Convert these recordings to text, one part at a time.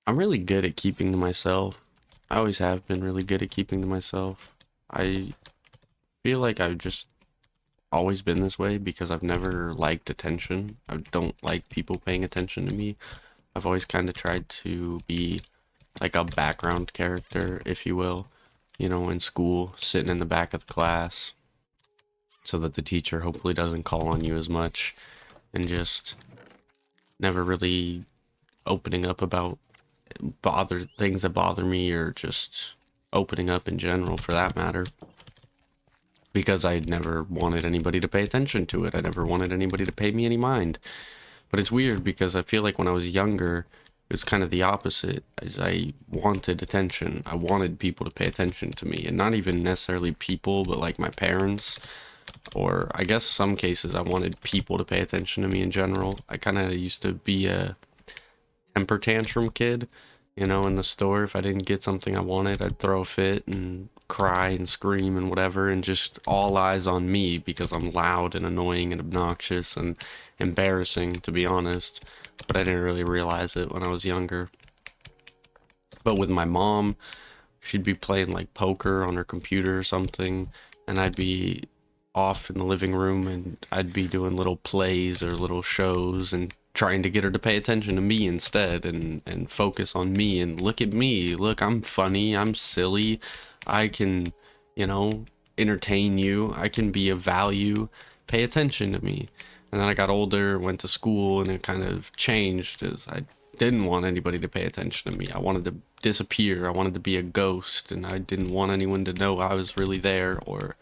I'm really good at keeping to myself. I always have been really good at keeping to myself. I feel like I've just always been this way because I've never liked attention. I don't like people paying attention to me. I've always kind of tried to be like a background character, if you will, in school, sitting in the back of the class so that the teacher hopefully doesn't call on you as much and just never really opening up about bother things that bother me or just opening up in general for that matter because I never wanted anybody to pay attention to it. I never wanted anybody to pay me any mind. But it's weird because I feel like when I was younger, it was kind of the opposite. As I wanted attention. I wanted people to pay attention to me, and not even necessarily people, but like my parents, or I guess some cases I wanted people to pay attention to me in general. I kind of used to be a temper tantrum kid, in the store. If I didn't get something I wanted, I'd throw a fit and cry and scream and whatever, and just all eyes on me because I'm loud and annoying and obnoxious and embarrassing, to be honest. But I didn't really realize it when I was younger. But with my mom, she'd be playing like poker on her computer or something, and I'd be off in the living room and I'd be doing little plays or little shows and trying to get her to pay attention to me instead and focus on me and look at me. Look, I'm funny, I'm silly. I can, you know, entertain you. I can be of value. Pay attention to me. And then I got older, went to school, and it kind of changed as I didn't want anybody to pay attention to me. I wanted to disappear. I wanted to be a ghost, and I didn't want anyone to know I was really there, or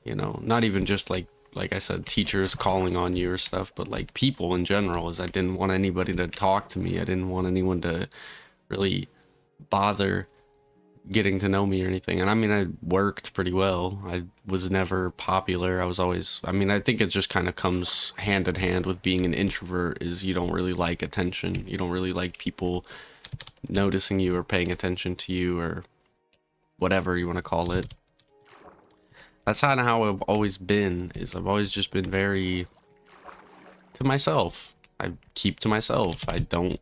not even just like I said, teachers calling on you or stuff, but like people in general, is I didn't want anybody to talk to me. I didn't want anyone to really bother getting to know me or anything. And I mean, I worked pretty well. I was never popular. I was always, I mean, I think it just kind of comes hand in hand with being an introvert, is you don't really like attention. You don't really like people noticing you or paying attention to you or whatever you want to call it. That's kind of how I've always been, is I've always just been very to myself. I keep to myself. I don't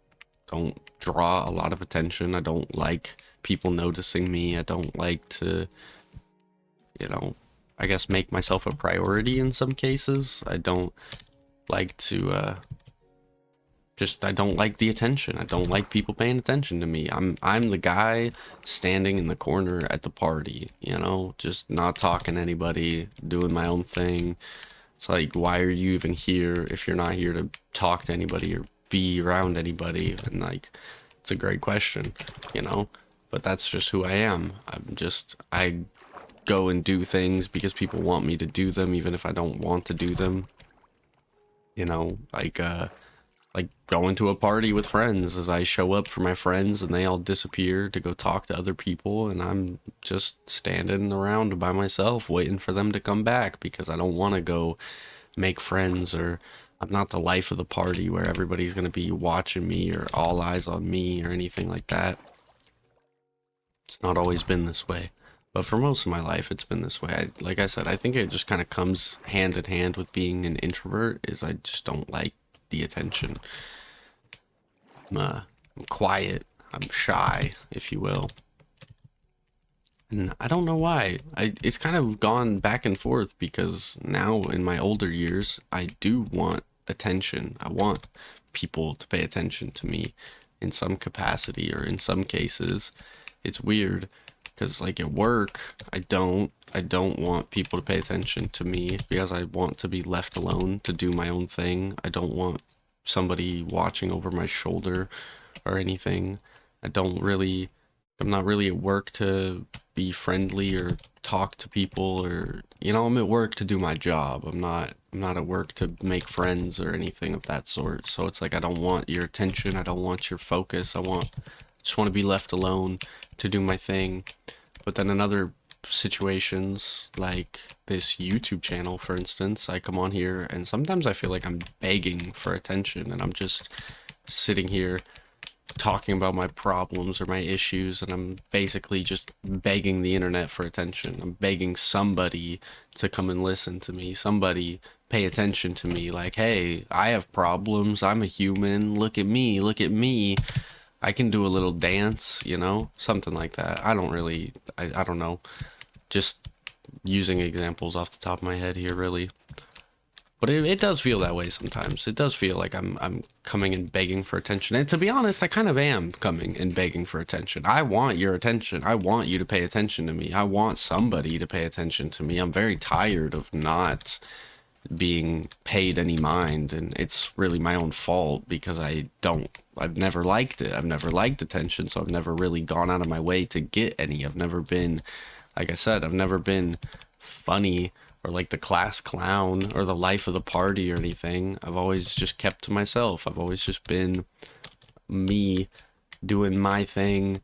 draw a lot of attention. I don't like people noticing me. I don't like to, you know, I guess make myself a priority in some cases. I don't like to just I don't like the attention. I don't like people paying attention to me. I'm the guy standing in the corner at the party, just not talking to anybody, doing my own thing. It's like, why are you even here if you're not here to talk to anybody or be around anybody? And like, it's a great question, you know, but that's just who I am. I go and do things because people want me to do them, even if I don't want to do them, like going to a party with friends, as I show up for my friends and they all disappear to go talk to other people, and I'm just standing around by myself waiting for them to come back because I don't want to go make friends, or I'm not the life of the party where everybody's going to be watching me or all eyes on me or anything like that. It's not always been this way. But for most of my life, it's been this way. Like I said, I think it just kind of comes hand in hand with being an introvert, is I just don't like the attention. I'm quiet. I'm shy, if you will. And I don't know why. It's kind of gone back and forth because now in my older years, I do want attention. I want people to pay attention to me in some capacity or in some cases. It's weird because like at work, I don't want people to pay attention to me because I want to be left alone to do my own thing. I don't want somebody watching over my shoulder or anything. I don't really, I'm not really at work to be friendly or talk to people, or I'm at work to do my job. I'm not at work to make friends or anything of that sort. So it's like I don't want your attention, I don't want your focus. Just want to be left alone to do my thing. But then in other situations, like this YouTube channel, for instance, I come on here and sometimes I feel like I'm begging for attention, and I'm just sitting here talking about my problems or my issues, and I'm basically just begging the internet for attention. I'm begging somebody to come and listen to me, somebody pay attention to me, like, hey, I have problems, I'm a human, look at me, look at me. I can do a little dance, you know, something like that. I don't know. Just using examples off the top of my head here, really. But it does feel that way sometimes. It does feel like I'm coming and begging for attention. And to be honest, I kind of am coming and begging for attention. I want your attention. I want you to pay attention to me. I want somebody to pay attention to me. I'm very tired of not being paid any mind, and it's really my own fault because I've never liked it. I've never liked attention, so I've never really gone out of my way to get any. I've never been, like I said, I've never been funny or like the class clown or the life of the party or anything. I've always just kept to myself. I've always just been me doing my thing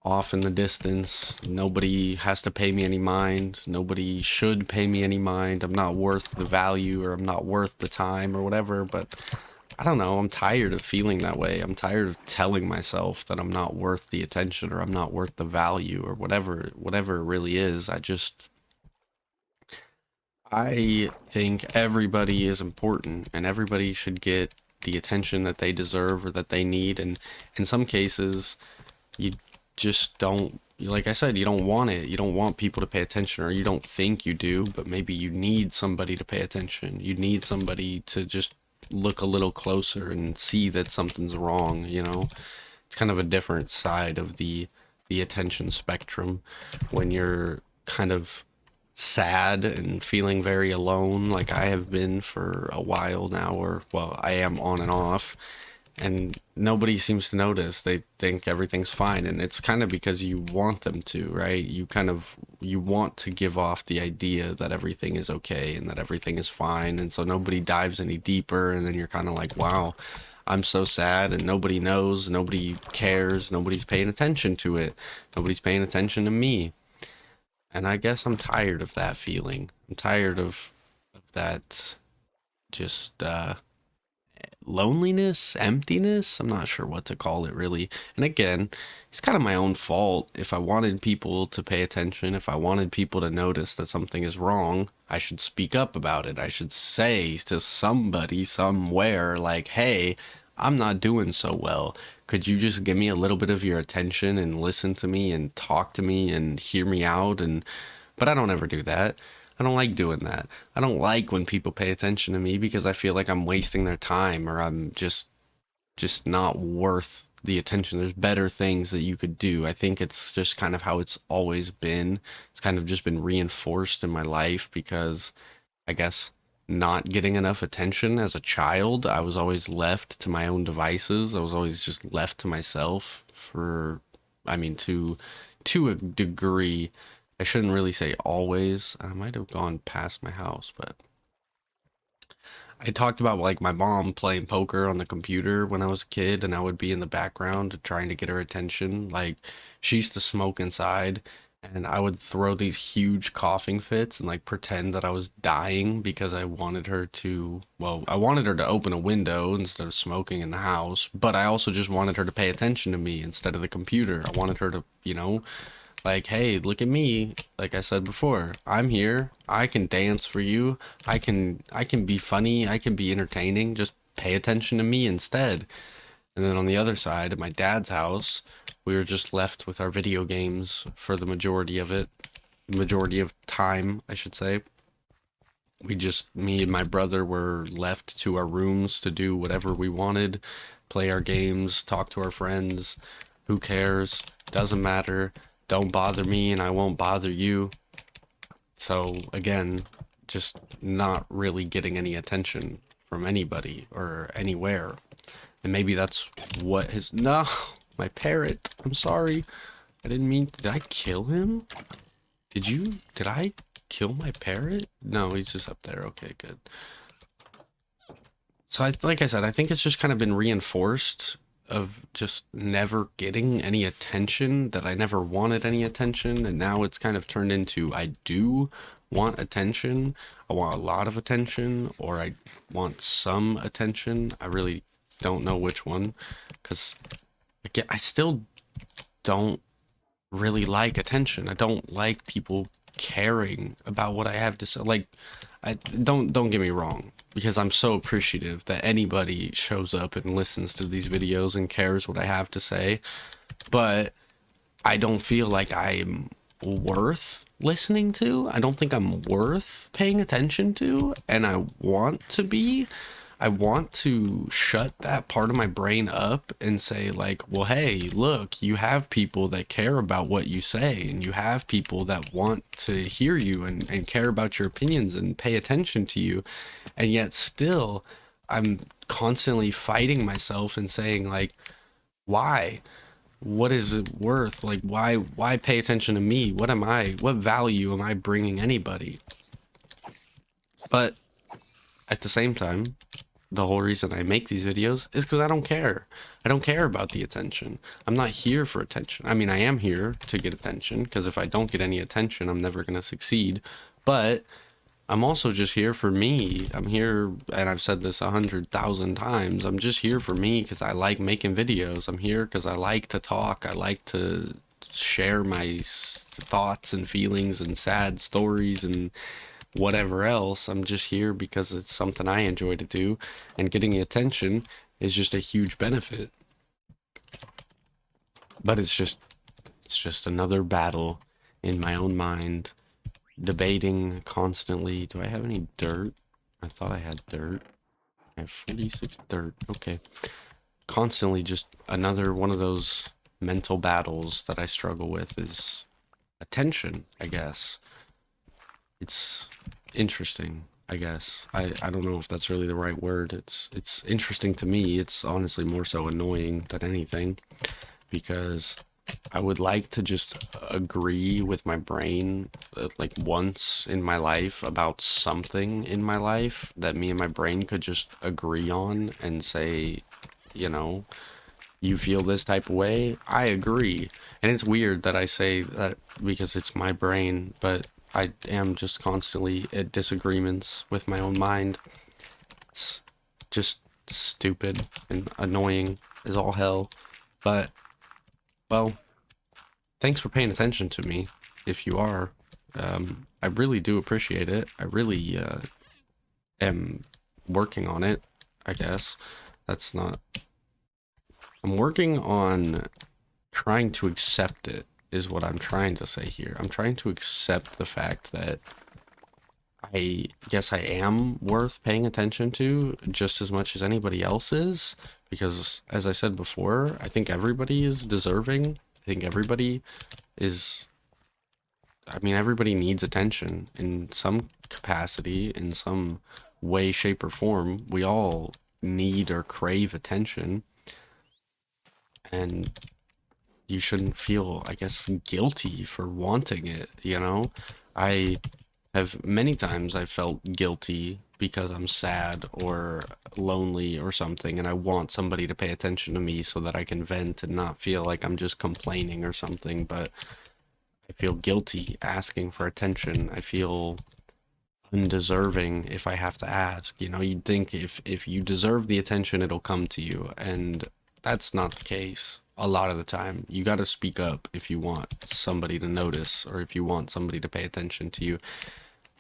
off in the distance. Nobody has to pay me any mind. Nobody should pay me any mind. I'm not worth the value, or I'm not worth the time, or whatever. But I don't know. I'm tired of feeling that way. I'm tired of telling myself that I'm not worth the attention, or I'm not worth the value, or whatever it really is. I think everybody is important and everybody should get the attention that they deserve or that they need. And in some cases, you just don't, like I said, you don't want it. You don't want people to pay attention, or you don't think you do, but maybe you need somebody to pay attention. You need somebody to just look a little closer and see that something's wrong, you know? It's kind of a different side of the attention spectrum when you're kind of sad and feeling very alone, like I have been for a while now, or well, I am on and off, and nobody seems to notice. They think everything's fine, and it's kind of because you want them to, right? You want to give off the idea that everything is okay and that everything is fine, and so nobody dives any deeper, and then you're kind of like, wow, I'm so sad, and nobody knows, nobody cares, nobody's paying attention to it, nobody's paying attention to me. And I guess I'm tired of that feeling. I'm tired of that just loneliness, emptiness. I'm not sure what to call it really. And again, it's kind of my own fault. If I wanted people to pay attention, if I wanted people to notice that something is wrong, I should speak up about it. I should say to somebody somewhere, like, hey, I'm not doing so well. Could you just give me a little bit of your attention and listen to me and talk to me and hear me out? And but I don't ever do that. I don't like doing that. I don't like when people pay attention to me because I feel like I'm wasting their time, or I'm just not worth the attention. There's better things that you could do. I think it's just kind of how it's always been. It's kind of just been reinforced in my life because I guess not getting enough attention as a child, I was always left to my own devices. I was always just left to myself for, I mean, to a degree. I shouldn't really say always. I might have gone past my house, but I talked about like my mom playing poker on the computer when I was a kid, and I would be in the background trying to get her attention. Like she used to smoke inside, and I would throw these huge coughing fits and like pretend that I was dying because I wanted her to, well, I wanted her to open a window instead of smoking in the house, but I also just wanted her to pay attention to me instead of the computer. I wanted her to, like, hey, look at me. Like I said before, I'm here. I can dance for you. I can be funny. I can be entertaining. Just pay attention to me instead. And then on the other side, at my dad's house, we were just left with our video games for the majority of it. Majority of time, I should say. Me and my brother were left to our rooms to do whatever we wanted, play our games, talk to our friends. Who cares? Doesn't matter. Don't bother me and I won't bother you. So again, just not really getting any attention from anybody or anywhere. And maybe that's what his, no, my parrot. I'm sorry. I didn't mean, did I kill him? Did I kill my parrot? No, he's just up there. Okay, good. So like I said, I think it's just kind of been reinforced of just never getting any attention, that I never wanted any attention, and now it's kind of turned into I do want attention. I want a lot of attention, or I want some attention. I really don't know which one, because again, I still don't really like attention. I don't like people caring about what I have to say. Like, I don't get me wrong. because I'm so appreciative that anybody shows up and listens to these videos and cares what I have to say. But I don't feel like I'm worth listening to. I don't think I'm worth paying attention to, and I want to be. I want to shut that part of my brain up and say, like, well, hey, look, you have people that care about what you say, and you have people that want to hear you and care about your opinions and pay attention to you. And yet, still, I'm constantly fighting myself and saying, like, why? What is it worth? Like, why pay attention to me? What value am I bringing anybody? But at the same time, the whole reason I make these videos is because I don't care. I don't care about the attention. I'm not here for attention. I mean, I am here to get attention, because if I don't get any attention, I'm never going to succeed. But I'm also just here for me. I'm here, and I've said this 100,000 times. I'm just here for me because I like making videos. I'm here because I like to talk. I like to share my thoughts and feelings and sad stories and whatever else. I'm just here because it's something I enjoy to do, and getting the attention is just a huge benefit. But it's just another battle in my own mind, debating constantly. Do I have any dirt? I thought I had dirt. I have 46 dirt. Okay. Constantly just another one of those mental battles that I struggle with is attention, I guess. It's interesting, I guess. I don't know if that's really the right word. It's interesting to me. It's honestly more so annoying than anything, because I would like to just agree with my brain, like once in my life, about something in my life that me and my brain could just agree on and say, you know, you feel this type of way, I agree. And it's weird that I say that because it's my brain, but I am just constantly at disagreements with my own mind. It's just stupid and annoying as all hell. But, well, thanks for paying attention to me, if you are. I really do appreciate it. I really am working on it, I guess. That's not... I'm working on trying to accept it, is what I'm trying to say here. I'm trying to accept the fact that I guess I am worth paying attention to just as much as anybody else is, because as I said before, I think everybody is deserving. I think everybody is, I mean, everybody needs attention in some capacity, in some way, shape, or form. We all need or crave attention, and you shouldn't feel, I guess, guilty for wanting it, you know? I have many times I felt guilty because I'm sad or lonely or something, and I want somebody to pay attention to me so that I can vent and not feel like I'm just complaining or something. But I feel guilty asking for attention. I feel undeserving if I have to ask. You know, you'd think if you deserve the attention, it'll come to you, and that's not the case. A lot of the time, you got to speak up if you want somebody to notice, or if you want somebody to pay attention to you.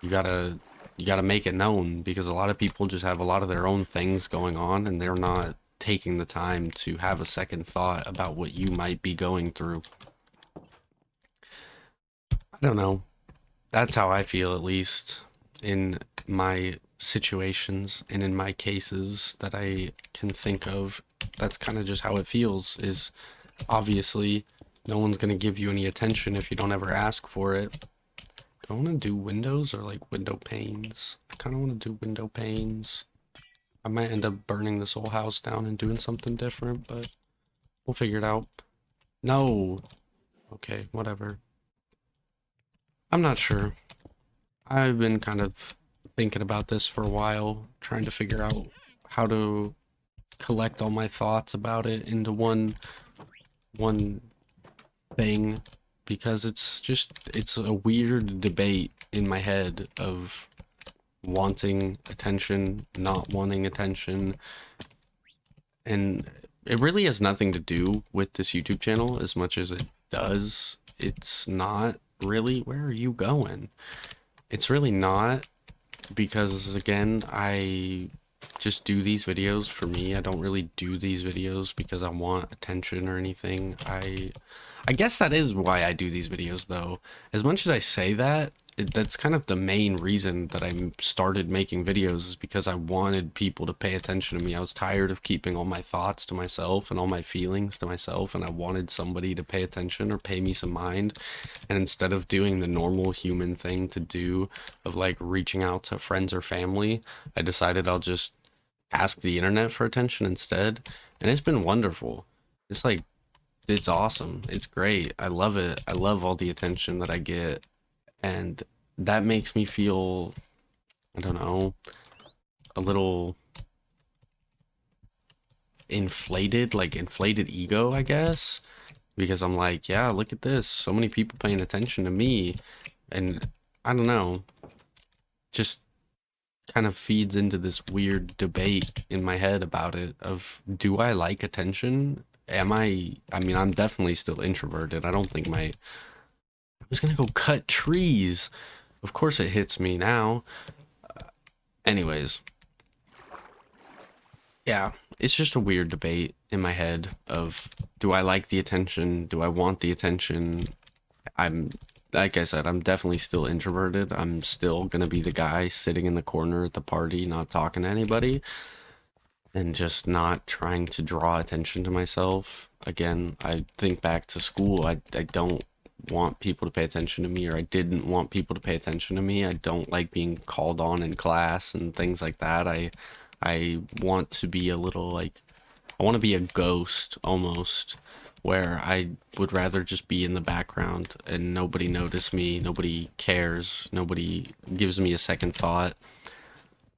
You gotta you gotta make it known, because a lot of people just have a lot of their own things going on, and they're not taking the time to have a second thought about what you might be going through. I don't know. That's how I feel, at least in my situations and in my cases that I can think of. That's kind of just how it feels. Is obviously no one's gonna give you any attention if you don't ever ask for it. Do I want to do windows or like window panes? I kind of want to do window panes. I might end up burning this whole house down and doing something different, but we'll figure it out. No. Okay, whatever. I'm not sure. I've been kind of thinking about this for a while, trying to figure out how to collect all my thoughts about it into one thing, because it's a weird debate in my head of wanting attention, not wanting attention, and it really has nothing to do with this YouTube channel as much as it does. It's not really, where are you going? It's really not because again, I just do these videos for me. I don't really do these videos because I want attention or anything. I guess that is why I do these videos though. As much as I say that, that's kind of the main reason that I started making videos, is because I wanted people to pay attention to me. I was tired of keeping all my thoughts to myself and all my feelings to myself, and I wanted somebody to pay attention or pay me some mind. And instead of doing the normal human thing to do of like reaching out to friends or family, I decided I'll just ask the internet for attention instead. And it's been wonderful. It's like, it's awesome. It's great. I love it. I love all the attention that I get. And that makes me feel, I don't know, a little inflated, like inflated ego, I guess. Because I'm like, yeah, look at this. So many people paying attention to me. And I don't know, just kind of feeds into this weird debate in my head about it of, do I like attention? I mean, I'm definitely still introverted. I don't think I was gonna go cut trees. Of course it hits me now. Anyways, yeah, it's just a weird debate in my head of, do I like the attention? Do I want the attention? I'm, like I said, I'm definitely still introverted. I'm still gonna be the guy sitting in the corner at the party, not talking to anybody and just not trying to draw attention to myself. Again, I think back to school. I don't want people to pay attention to me, or I didn't want people to pay attention to me. I don't like being called on in class and things like that. I want to be a little like, I want to be a ghost almost, where I would rather just be in the background and nobody notice me, nobody cares, nobody gives me a second thought.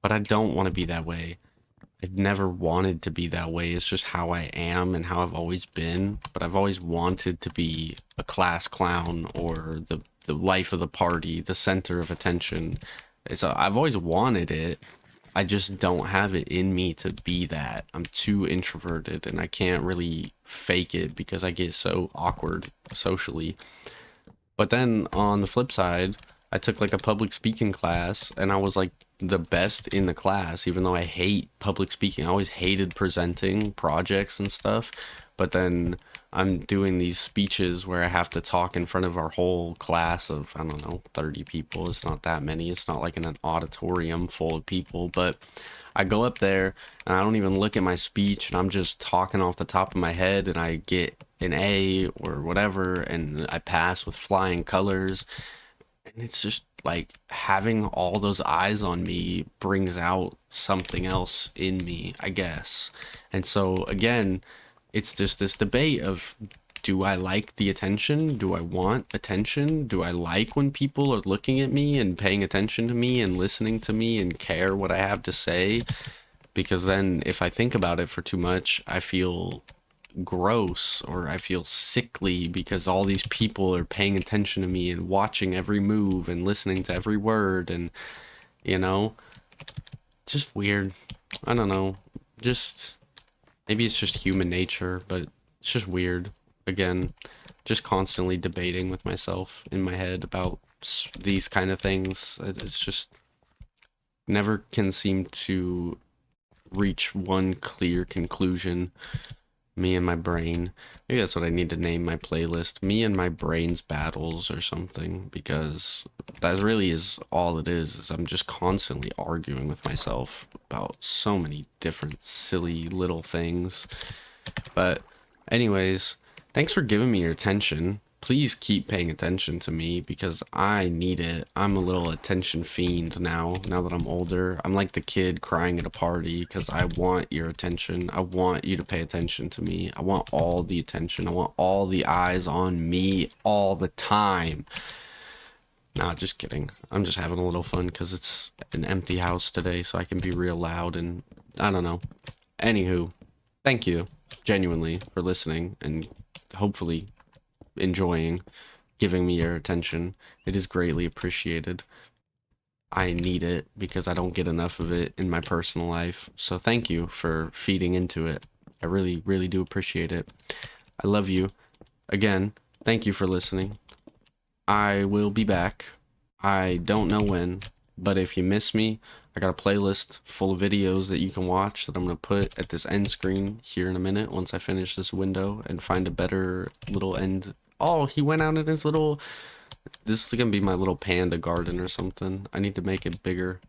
But I don't want to be that way. I've never wanted to be that way. It's just how I am and how I've always been. But I've always wanted to be a class clown, or the life of the party, the center of attention. I've always wanted it. I just don't have it in me to be that. I'm too introverted and I can't really fake it because I get so awkward socially. But then on the flip side, I took like a public speaking class and I was like the best in the class, even though I hate public speaking. I always hated presenting projects and stuff. But then I'm doing these speeches where I have to talk in front of our whole class of, I don't know, 30 people. It's not that many. It's not like in an auditorium full of people, but I go up there and I don't even look at my speech and I'm just talking off the top of my head and I get an A or whatever and I pass with flying colors. And it's just like having all those eyes on me brings out something else in me, I guess. And so again, it's just this debate of, do I like the attention? Do I want attention? Do I like when people are looking at me and paying attention to me and listening to me and care what I have to say? Because then if I think about it for too much, I feel gross or I feel sickly because all these people are paying attention to me and watching every move and listening to every word, and you know, just weird. I don't know. Just maybe it's just human nature, but it's just weird. Again, just constantly debating with myself in my head about these kind of things. It's just never can seem to reach one clear conclusion. Me and my brain. Maybe that's what I need to name my playlist. Me and my brain's battles or something, because that really is all it is I'm just constantly arguing with myself about so many different silly little things. But anyways, thanks for giving me your attention. Please keep paying attention to me because I need it. I'm a little attention fiend now that I'm older. I'm like the kid crying at a party because I want your attention. I want you to pay attention to me. I want all the attention. I want all the eyes on me all the time. Nah, just kidding. I'm just having a little fun because it's an empty house today, so I can be real loud and I don't know. Anywho, thank you genuinely for listening and hopefully enjoying giving me your attention. It is greatly appreciated. I need it because I don't get enough of it in my personal life. So thank you for feeding into it. I really, really do appreciate it. I love you. Again, thank you for listening. I will be back. I don't know when, But if you miss me, I got a playlist full of videos that you can watch that I'm going to put at this end screen here in a minute once I finish this window and find a better little end. Oh, he went out in his little... This is going to be my little panda garden or something. I need to make it bigger.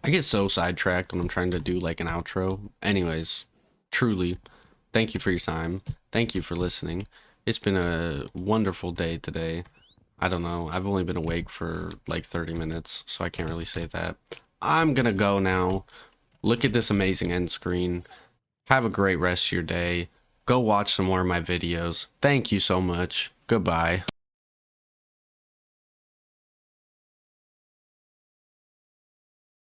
I get so sidetracked when I'm trying to do like an outro. Anyways, truly, thank you for your time. Thank you for listening. It's been a wonderful day today. I don't know. I've only been awake for like 30 minutes, so I can't really say that. I'm gonna go now. Look at this amazing end screen. Have a great rest of your day. Go watch some more of my videos. Thank you so much. Goodbye.